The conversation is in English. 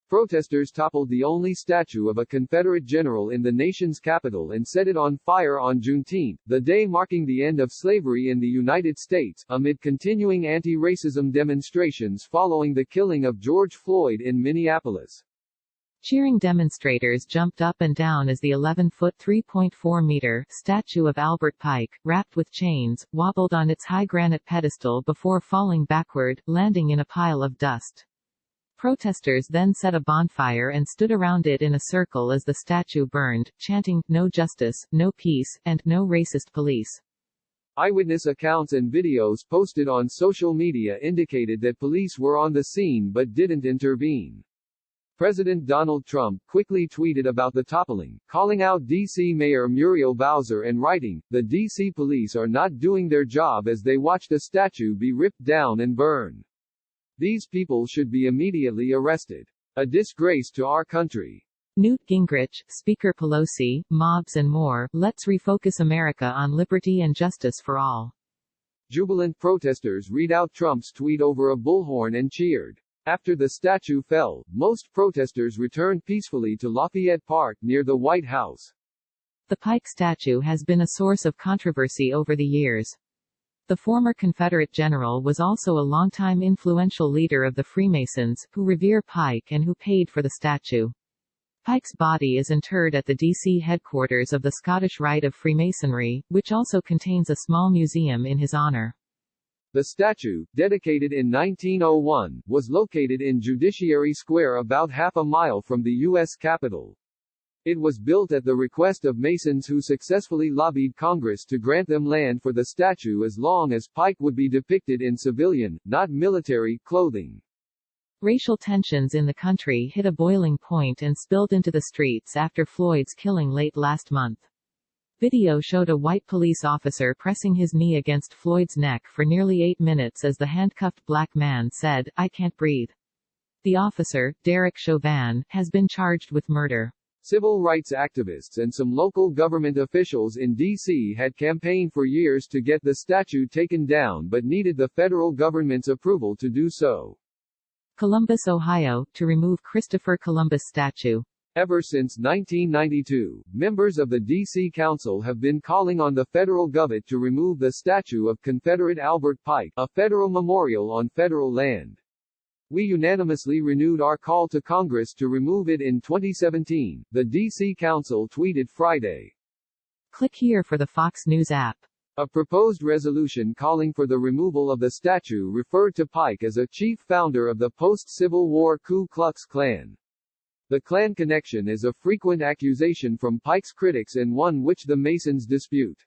Protesters toppled the only statue of a Confederate general in the nation's capital and set it on fire on Juneteenth, the day marking the end of slavery in the United States, amid continuing anti-racism demonstrations following the killing of George Floyd in Minneapolis. Cheering demonstrators jumped up and down as the 11-foot (3.4-meter) statue of Albert Pike, wrapped with chains, wobbled on its high granite pedestal before falling backward, landing in a pile of dust. Protesters then set a bonfire and stood around it in a circle as the statue burned, chanting, "No justice, no peace, and no racist police." Eyewitness accounts and videos posted on social media indicated that police were on the scene but didn't intervene. President Donald Trump quickly tweeted about the toppling, calling out D.C. Mayor Muriel Bowser and writing, "The D.C. police are not doing their job as they watched a statue be ripped down and burned. These people should be immediately arrested. A disgrace to our country." Newt Gingrich, Speaker Pelosi, mobs and more, let's refocus America on liberty and justice for all. Jubilant protesters read out Trump's tweet over a bullhorn and cheered. After the statue fell, most protesters returned peacefully to Lafayette Park near the White House. The Pike statue has been a source of controversy over the years. The former Confederate general was also a longtime influential leader of the Freemasons, who revere Pike and who paid for the statue. Pike's body is interred at the D.C. headquarters of the Scottish Rite of Freemasonry, which also contains a small museum in his honor. The statue, dedicated in 1901, was located in Judiciary Square about half a mile from the U.S. Capitol. It was built at the request of Masons who successfully lobbied Congress to grant them land for the statue as long as Pike would be depicted in civilian, not military, clothing. Racial tensions in the country hit a boiling point and spilled into the streets after Floyd's killing late last month. Video showed a white police officer pressing his knee against Floyd's neck for nearly 8 minutes as the handcuffed black man said, "I can't breathe." The officer, Derek Chauvin, has been charged with murder. Civil rights activists and some local government officials in D.C. had campaigned for years to get the statue taken down but needed the federal government's approval to do so. Columbus, Ohio, to remove Christopher Columbus statue. Ever since 1992, members of the D.C. Council have been calling on the federal government to remove the statue of Confederate Albert Pike, a federal memorial on federal land. "We unanimously renewed our call to Congress to remove it in 2017, the D.C. Council tweeted Friday. Click here for the Fox News app. A proposed resolution calling for the removal of the statue referred to Pike as a chief founder of the post-Civil War Ku Klux Klan. The Klan connection is a frequent accusation from Pike's critics and one which the Masons dispute.